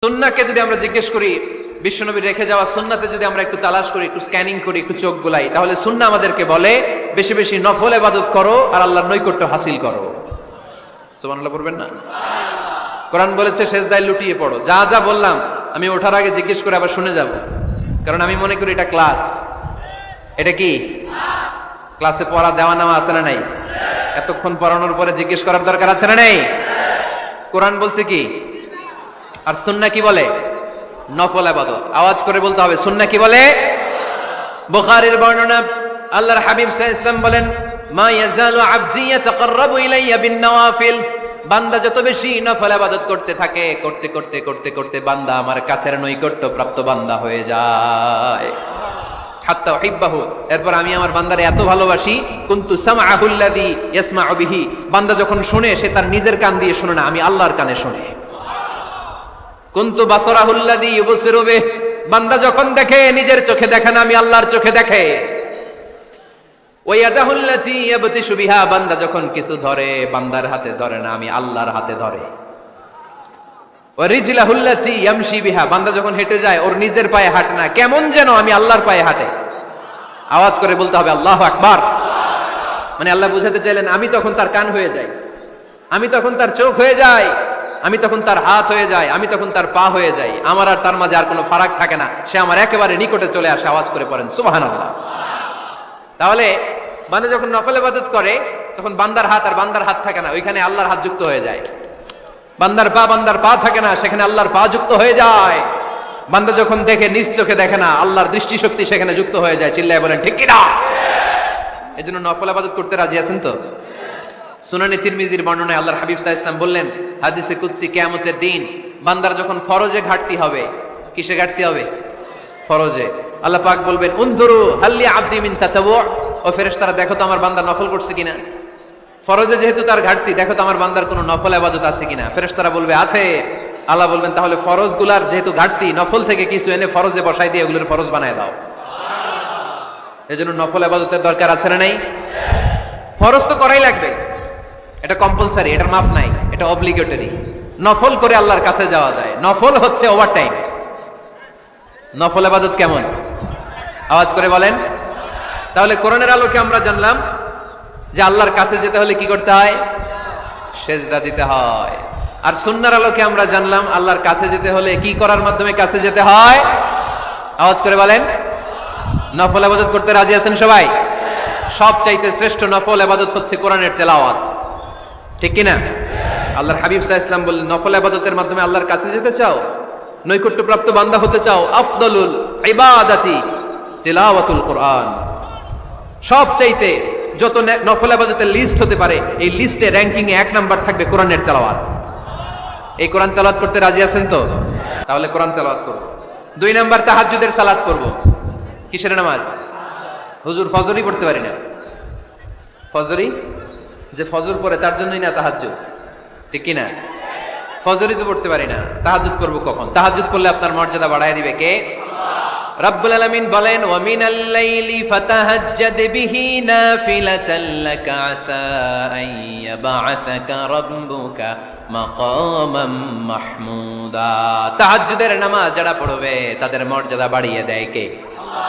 সুন্নাহকে যদি আমরা জিজ্ঞেস করি, বিশ্বনবীর রেখে যাওয়া সুন্নাতে যদি আমরা একটু তালাশ করি, একটু স্ক্যানিং করি, একটু চোখ বুলাই, তাহলে সুন্নাহ আমাদেরকে বলে বেশি বেশি নফল ইবাদত করো আর আল্লাহর নৈকট্য হাসিল করো। সুবহানাল্লাহ পড়বেন না? কোরআন বলেছে সেজদায় লুটিয়ে পড়ো। যা যা বললাম আমি ওঠার আগে জিজ্ঞেস করে আবার শুনে যাব, কারণ আমি মনে করি এটা ক্লাস। এটা কি ক্লাসে পড়া দেওয়া নেওয়া আছে না নাই? এতক্ষণ পড়ানোর পরে জিজ্ঞেস করার দরকার আছে না নাই? কোরআন বলছে কি আর সুন্নাহ কি বলে? নফল ইবাদত। আওয়াজ করে বলতে হবে, সুন্নাহ কি বলে? বুখারীর বর্ণনা, আল্লাহর হাবিব সাল্লাল্লাহু আলাইহি ওয়াসাল্লাম বলেন, মা ইয়াজালু আবদি ইয়াতাকাররাবু ইলাইয়া বিন নওয়াফিল। বান্দা যত বেশি নফল ইবাদত করতে থাকে, করতে করতে করতে করতে বান্দা আমার কাছের নৈকট্য প্রাপ্ত বান্দা হয়ে যায়। হাত্তা উহিব্বাহু, এরপর আমি আমার বান্দারে এত ভালোবাসি, কুনতু সামআহুল্লাযী ইয়াসমাউ বিহি। বান্দা যখন শুনে সে তার নিজের কান দিয়ে শুনে না, আমি আল্লাহর কানে শুনে। কুনতু বাসারাহুল্লাযী ইউবসিরু বিহি, বান্দা যখন দেখে নিজের চোখে দেখে না, আমি আল্লাহর চোখে দেখে। ওয়া ইয়াদাহুল্লাতী ইয়াবতিশু বিহা, বান্দা যখন কিছু ধরে বান্দার হাতে ধরে না, আমি আল্লাহর হাতে ধরে। ওয়া রিজলাহুল্লাতী ইয়ামশি বিহা, বান্দা যখন হেঁটে যায় ওর নিজের পায়ে হাঁটে না, কেমন যেন আমি আল্লাহর পায়ে হাঁটে। আওয়াজ করে বলতে হবে আল্লাহু আকবার। মানে আল্লাহ বুঝাতে চাইলেন আমি তখন তার কান হয়ে যাই, আমি তখন তার চোখ হয়ে যাই, আমি তখন তার হাত হয়ে যাই, আমি তখন তার পা হয়ে যাই। আমার আর তার মাঝে আর কোনো ফারাক থাকে না, সে আমার একেবারে নিকটে চলে আসে। আওয়াজ করে পড়েন সুবহানাল্লাহ। তাহলে বান্দা যখন নফল ইবাদত করে তখন বান্দার হাত আর বান্দার হাত থাকে না, ওইখানে আল্লাহর হাত যুক্ত হয়ে যায়। বান্দার পা থাকে না, সেখানে আল্লাহর পা যুক্ত হয়ে যায়। বান্দা যখন দেখে নিজ চোখে দেখে না, আল্লাহর দৃষ্টিশক্তি সেখানে যুক্ত হয়ে যায়। চিল্লায় বলেন ঠিক কি না? এজন্য নফল ইবাদত করতে রাজি আছেন তো? সুনানে তিরমিজির বর্ণনায় আল্লাহর হাবিব সাল্লাল্লাহু আলাইহি ওয়াসাল্লাম বললেন, হাদিসে কুদসি, কিয়ামতের দিন বান্দার যখন ফরজে ঘাটতি হবে, কিসে ঘাটতি হবে? ফরজে। আল্লাহ পাক বলবেন, উনজুরু হাল্লি আবদি মিন তাতাওয়ু, ও ফেরেশতারা দেখো তো আমার বান্দা নফল করছে কিনা। ফরজে যেহেতু তার ঘাটতি, দেখো তো আমার বান্দার কোনো নফল ইবাদত আছে কিনা। ফেরেশতারা বলবে আছে। আল্লাহ বলবেন তাহলে ফরজগুলার যেহেতু ঘাটতি, নফল থেকে কিছু এনে ফরজে বসাই দিয়ে ওগুলোর ফরজ বানায় দাও। এজন্য নফল ইবাদতের দরকার আছে না নাই? ফরজ তো করাই লাগবে, এটা কম্পালসারি, এটার মাফ নাই, এটা অব্লিগেটরি। নফল করে আল্লাহর কাছে যাওয়া যায়। নফল হচ্ছে ওভারটাইম। নফল ইবাদত কেমন? আওয়াজ করে বলেন। তাহলে কোরআনের আলোকে আমরা জানলাম যে আল্লাহর কাছে যেতে হলে কি করতে হয়? সেজদা দিতে হয়। আর সুন্নাহর আলোকে আমরা জানলাম আল্লাহর কাছে যেতে হলে কি করার মাধ্যমে কাছে যেতে হয়? আওয়াজ করে বলেন। নফল ইবাদত করতে রাজি আছেন সবাই? সবচাইতে শ্রেষ্ঠ নফল ইবাদত হচ্ছে কোরআনের তেলাওয়াত, ঠিক কি না? আল্লাহর হাবিব সাল্লাল্লাহু আলাইহি ওয়াসাল্লাম বললেন, নফল ইবাদতের মাধ্যমে আল্লাহর কাছে যেতে চাও, নৈকট্যপ্রাপ্ত বান্দা হতে চাও, আফদলুল ইবাদাতি তিলাওয়াতুল কোরআন। সবচাইতে যত নফল ইবাদতের লিস্ট হতে পারে, এই লিস্টে র‍্যাঙ্কিং এ 1 নাম্বার থাকবে কোরআনের তেলাওয়াত। এই কোরআন তেলাওয়াত করতে রাজি আছেন তো? তাহলে কোরআন তেলাওয়াত করব। 2 নাম্বার তাহাজ্জুদের সালাত পড়ব। কিসের নামাজ? হুজুর ফজরই পড়তে পারি না। ফজরই যে ফজর পড়ে তার জন্যই না তাহাজ্জুদ, ঠিক কি না? ফজরই তো পড়তে পারি না, তাহাজ্জুদ করব কখন? তাহাজ্জুদ পড়লে আপনার মর্যাদা বাড়ায় দিবে কে? রব্বুল আলামিন বলেন, ওয়া মিনাল লাইলি ফাতাহাজ্জাদ বিহি নাফিলাতান লাকা আসা আন ইয়াবআসাকা রাব্বুকা মাকামান মাহমুদা। তাহাজ্জুদের নামাজ যারা পড়বে তাদের মর্যাদা বাড়িয়ে দেয় কে? আল্লাহ।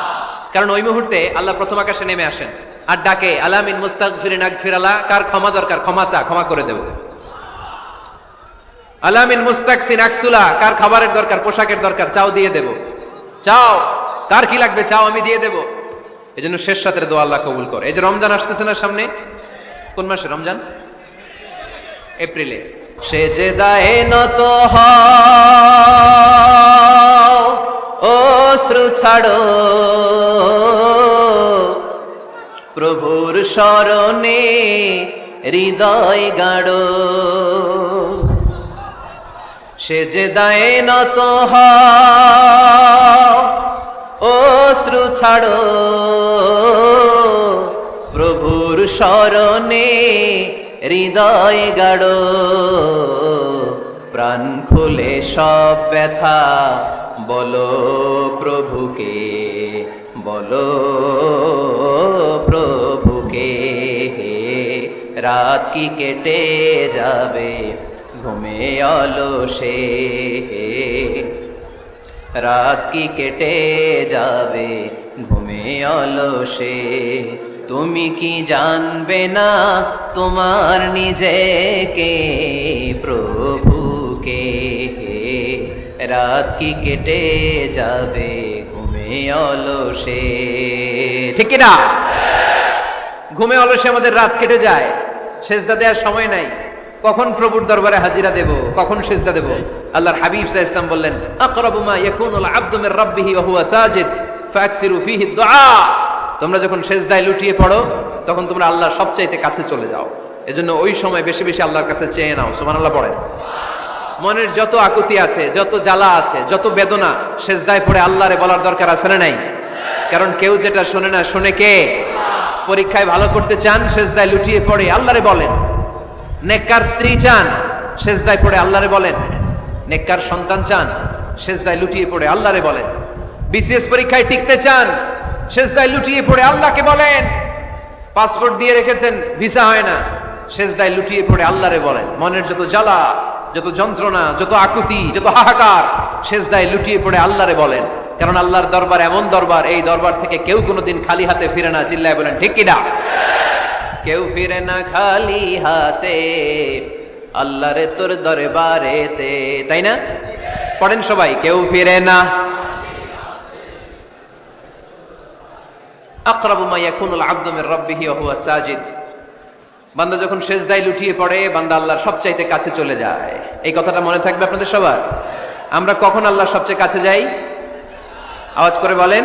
কারণ ওই মুহূর্তে আল্লাহ প্রথম আকাশে নেমে আসেন আর ডাকে, আলা মিন মুস্তাগফিরিন আগফিরালা, কার ক্ষমা দরকার ক্ষমা চা, ক্ষমা করে দেব। আলা মিন মুস্তাকসিন আকসুলা, কার খাবারের দরকার পোশাকের দরকার চাও দিয়ে দেব। চাও, কার কি লাগবে চাও আমি দিয়ে দেব। এজন্য শেষ রাতের দোয়া আল্লাহ কবুল করে। এই যে রমজান আসতেছে না সামনে, কোন মাসে রমজান? এপ্রিলে। সেজদায়ে নত হও, অশ্রু ছাড়ো, প্রভুর শরণে হৃদয় গাড়ো। সেজদায়ে নত হও, অশ্রু ছাড়ো, প্রভুর শরণে হৃদয় গাড়ো। প্রাণ খুলে সব ব্যথা বলো প্রভুকে, বলো প্রভুকে। রাত কি কেটে যাবে ঘুমে অলসে, রাত কি কেটে যাবে ঘুমে অলসে, তুমি কি জানবে না তোমার নিজেকে প্রভুকে, রাত কি কেটে যাবে ঘুমে অলসে। ঠিক কিনা? ঘুমে অলসে আমাদের রাত কেটে যায়, সেজদা দেওয়ার সময় নাই। কখন প্রভুর দরবারে হাজিরা দেব, কখন সেজদা দেব? আল্লাহর হাবিব সাল্লাল্লাহু আলাইহি ওয়াসাল্লাম বললেন, আকরাবু মা ইয়াকুনুল আবদু মির রাব্বিহি ওয়া হুয়া সাজিদ ফাকসিরু ফীহি দুআ। তোমরা যখন সেজদায় লুটিয়ে পড়ো তখন তোমরা আল্লাহর সবচাইতে কাছে চলে যাও, এজন্য ওই সময় বেশি বেশি আল্লাহর কাছে চেয়ে নাও। সুবহানাল্লাহ পড়েন। মনের যত আকুতি আছে, যত জ্বালা আছে, যত বেদনা, সেজদায় পড়ে আল্লাহরে বলার দরকার আছে না নাই? কারণ কেউ যেটা শোনে না, শোনে কে? পরীক্ষায় ভালো করতে চান, সেজদায় লুটিয়ে পড়ে আল্লাহরে বলেন। নেককার স্ত্রী চান, সেজদায় পড়ে আল্লাহরে বলেন। নেককার সন্তান চান, সেজদায় লুটিয়ে পড়ে আল্লাহরে বলেন। বিসিএস পরীক্ষায় টিকতে চান, সেজদায় লুটিয়ে পড়ে আল্লাহকে বলেন। পাসপোর্ট দিয়ে রেখেছেন, ভিসা হয় না, সেজদায় লুটিয়ে পড়ে আল্লাহরে বলেন। মনের যত জ্বালা, যত যন্ত্রণা, যত আকুতি, যত হাহাকার, সেজদায় লুটিয়ে পড়ে আল্লাহরে বলেন। কারণ আল্লাহর দরবার এমন দরবার, এই দরবার থেকে কেউ কোনোদিন খালি হাতে ফিরে না। চিল্লায় বলেন ঠিক কিনা? কেউ ফিরে না খালি হাতে আল্লাহরে তোর দরবারেতে, তাই না? পড়েন সবাই, কেউ ফিরে না। আকরাবু মা ইয়াকুনুল আবদু মির রাব্বিহি ওয়া হুয়া সাজিদ। বান্দা যখন সেজদায় লুটিয়ে পড়ে, বান্দা আল্লাহর সবচাইতে কাছে চলে যায়। এই কথাটা মনে থাকবে আপনাদের সবার। আমরা কখন আল্লাহর সবচেয়ে কাছে যাই? আওয়াজ করে বলেন।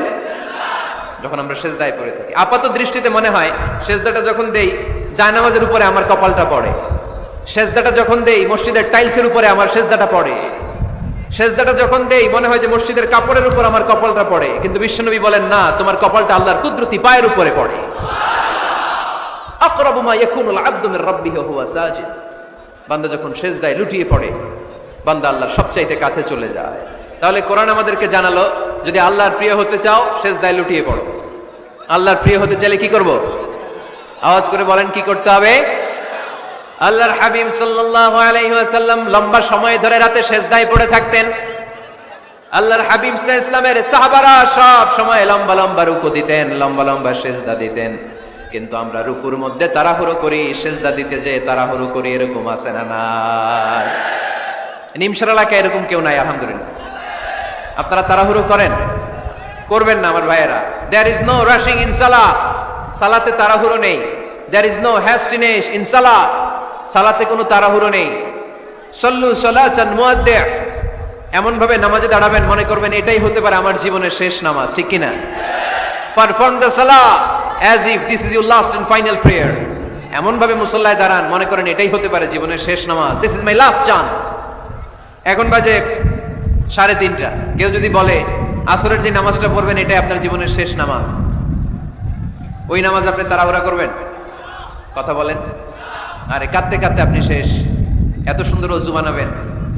যখন আমরা সেজদায় পড়ে থাকি। আপাত দৃষ্টিতে মনে হয় সেজদাটা যখন দেই জায়নামাজের উপরে আমার কপালটা পড়ে, সেজদাটা যখন দেই মসজিদের টাইলসের উপরে আমার সেজদাটা পড়ে, সেজদাটা যখন দেই মনে হয় যে মসজিদের কাপড়ের উপর আমার কপালটা পড়ে। কিন্তু বিশ্বনবী বলেন না, তোমার কপালটা আল্লাহর কুদরতি পায়ের উপরে পড়ে। আকরাবু মা ইয়াকুনুল আবদু মির রাব্বিহি ওয়া হুয়া সাজিদ। বান্দা যখন সেজদায় লুটিয়ে পড়ে, বান্দা আল্লাহর সবচাইতে কাছে চলে যায়। তাহলে কোরআন আমাদেরকে জানালো, যদি আল্লাহর প্রিয় হতে চাও সেজদায় লুটিয়ে পড়ো। আল্লাহর প্রিয় হতে চাইলে কি করব? আওয়াজ করে বলেন কি করতে হবে? আল্লাহর হাবিব সাল্লাল্লাহু আলাইহি ওয়াসাল্লাম লম্বা সময় ধরে রাতে সেজদায় পড়ে থাকতেন। আল্লাহর হাবিব সাল্লাল্লাহু আলাইহি ওয়াসাল্লামের সাহাবারা সব সময় লম্বা লম্বা রুকু দিতেন, লম্বা লম্বা সেজদা দিতেন। কিন্তু আমরা রুকুর মধ্যে তাড়াহুড়ো করি, সেজদা দিতে যে তাড়াহুড়ো করি, এরকম আছে না নাই? নিমশার এলাকায় এরকম কেউ নাই আলহামদুলিল্লাহ। আপনারা তাড়াহুড়ো করেন? করবেন না আমার ভাইয়েরা। There is no rushing in সালাহ। সালাতে তাড়াহুড়ো নেই। There is no hastiness in সালাহ। সালাতে কোনো তাড়াহুড়ো নেই। সল্লু সালাতান মুআদ্দিআ। এমন ভাবে নামাজে দাঁড়াবেন মনে করবেন এটাই হতে পারে আমার জীবনের শেষ নামাজ, ঠিক কি না? Perform the Salah as if this is your last and final prayer. এমন ভাবে মুসল্লায় দাঁড়ান মনে করেন এটাই হতে পারে জীবনের শেষ নামাজ। This is my last chance. এখন বাজে 3:30। কেউ যদি বলে আসরের যে নামাজটা পড়বেন এটাই আপনার জীবনের শেষ নামাজ, ওই নামাজ আপনি তাড়াহুড়া করবেন? কথা বলেন। আরে কাঁদতে কাঁদতে আপনি শেষ। এত সুন্দর ওযু বানাবেন,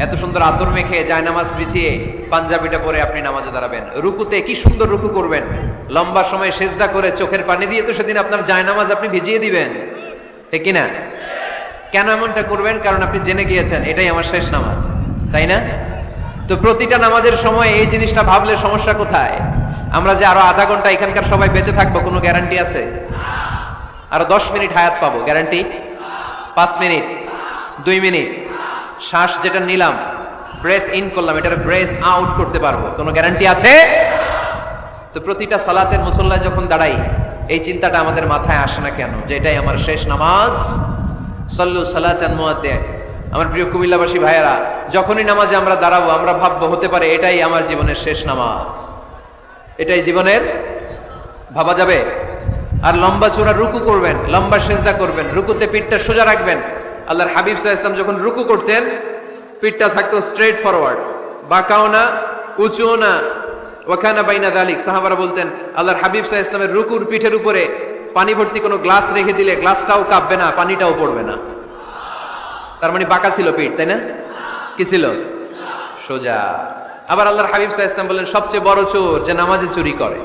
এত সুন্দর আতর মেখে জায়নামাজ বিছিয়ে পাঞ্জাবিটা পরে আপনি নামাজে দাঁড়াবেন। রুকুতে কি সুন্দর রুকু করবেন, লম্বা সময় সেজদা করে চোখের পানি দিয়ে তো সেদিন আপনার জায়নামাজ আপনি ভিজিয়ে দিবেন, ঠিক কি না? কেন এমনটা করবেন? কারণ আপনি জেনে গিয়েছেন এটাই আমার শেষ নামাজ, তাই না? তো প্রতিটা নামাজের সময় এই জিনিসটা ভাবলে সমস্যা কোথায়? আমরা যে আরো আধা ঘন্টা এখানকার সবাই বেঁচে থাকবো কোনো গ্যারান্টি আছে? আরো 10 মিনিট হায়াত পাবো, গ্যারান্টি? 5 মিনিট, 2 মিনিট, শ্বাস যেটা নিলাম, ব্রেথ ইন করলাম, এটার ব্রেথ আউট করতে পারবো, কোনো গ্যারান্টি আছে? তো প্রতিটা সালাতের মুসল্লায় যখন দাঁড়াই এই চিন্তাটা আমাদের মাথায় আসে না কেন যে এটাই আমার শেষ নামাজ? সল্লু সালাতান মুআদ্দিআ। আমার প্রিয় কুমিল্লাবাসী ভাইয়েরা, যখনই নামাজে আমরা দাঁড়াবো আমরা ভাববো হতে পারে এটাই আমার জীবনের শেষ নামাজ, এটাই জীবনের, ভাবা যাবে? আর লম্বা চূড়া রুকু করবেন, লম্বা সেজদা করবেন, রুকুতে পিঠটা সোজা রাখবেন। আল্লাহর হাবিব সাল্লাল্লাহু আলাইহি ওয়াসাল্লাম যখন রুকু করতেন পিঠটা থাকতো স্ট্রেট ফরওয়ার্ড, বাঁকাও না উঁচুও না, ওয়াকানা বাইনা যালিক। সাহাবারা বলতেন আল্লাহর হাবিব সাল্লাল্লাহু আলাইহি ওয়াসাল্লামের রুকুর পিঠের উপরে পানি ভর্তি কোনো গ্লাস রেখে দিলে গ্লাসটাও কাঁপবে না, পানিটাও পড়বে না। তার মানে বাঁকা ছিল পিঠ, তাই না? কি ছিল? সোজা। আবার আল্লাহর হাবিব সাল্লাল্লাহু আলাইহি ওয়াসাল্লাম বললেন সবচেয়ে বড় চোর যে নামাজে চুরি করে।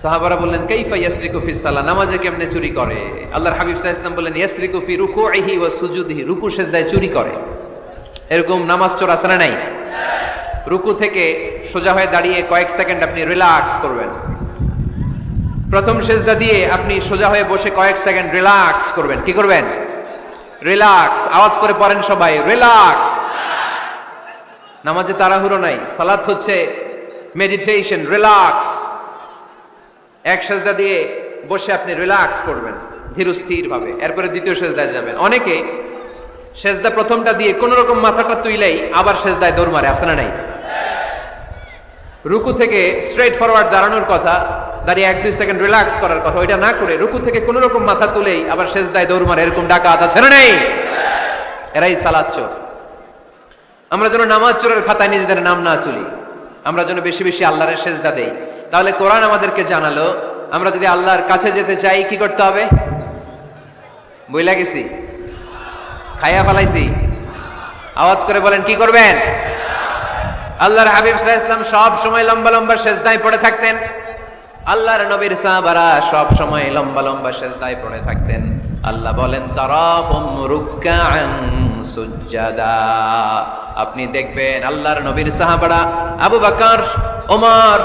সাহাবারা বললেন কাইফা ইয়াসরিকু ফিস সালাহ, নামাজে কেমনে চুরি করে? আল্লাহর হাবিব সাল্লাল্লাহু আলাইহি ওয়াসাল্লাম বললেন ইয়াসরিকু ফি রুকুইহি ওয়া সুজুদিহি, রুকু সেজদায় চুরি করে। এরকম নামাজ চোর আছে না নাই? রুকু থেকে সোজা হয়ে দাঁড়িয়ে কয়েক সেকেন্ড আপনি রিল্যাক্স করবেন। প্রথম সেজদা দিয়ে আপনি সোজা হয়ে বসে কয়েক সেকেন্ড রিল্যাক্স করবেন। কি করবেন? রিল্যাক্স। আওয়াজ করে পড়েন সবাই, রিল্যাক্স। নামাজে তাড়াহুড়ো নাই, সালাত হচ্ছে মেডিটেশন, রিল্যাক্স। এক সেজদা দিয়ে বসে আপনি রিল্যাক্স করবেন ধীরস্থির ভাবে, এরপরে দ্বিতীয় সেজদায় যাবেন। অনেকে সেজদা প্রথমটা দিয়ে কোন রকম মাথাটা তুইলেই আবার সেজদায় দৌড় মারে, আছে না নাই? রুকু থেকে স্ট্রেট ফরওয়ার্ড দাঁড়ানোর কথা, দাঁড়িয়ে 1-2 সেকেন্ড রিল্যাক্স করার কথা, ওইটা না করে রুকু থেকে কোন রকম মাথা তুলেই আবার সেজদায় দৌড় মারে, এরকম ডাকাত আছে না নাই? এরাই সালাত চোর। আমরা যেন নামাজ চোরের খাতায় নিজেদের নাম না তুলি, আমরা যেন বেশি বেশি আল্লাহর সেজদা দেই। তাহলে কোরআন আমাদেরকে জানালো আমরা যদি আল্লাহর কাছে যেতে চাই কি করতে হবে? বইলা গেছি, খাইয়া ফেলাইছি, আওয়াজ করে বলেন কি করবেন? আল্লাহর হাবিব সাল্লাল্লাহু আলাইহি ওয়াসাল্লাম সব সময় লম্বা লম্বা সেজদায় পড়ে থাকতেন। আল্লাহর নবীর সাহাবারা সব সময় লম্বা লম্বা সেজদায় পড়ে থাকতেন। আল্লাহ বলেন তারাহুম রুকআন সুজদা। আপনি দেখবেন আল্লাহর নবীর সাহাবারা আবু বকর, ওমর,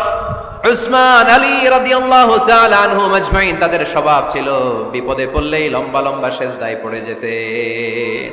উসমান, আলী রাদিয়াল্লাহু তাআলা আনহুম আজমাইন, তাদের স্বভাব ছিল বিপদে পড়লেই লম্বা লম্বা সেজদায় পড়ে যেতেন।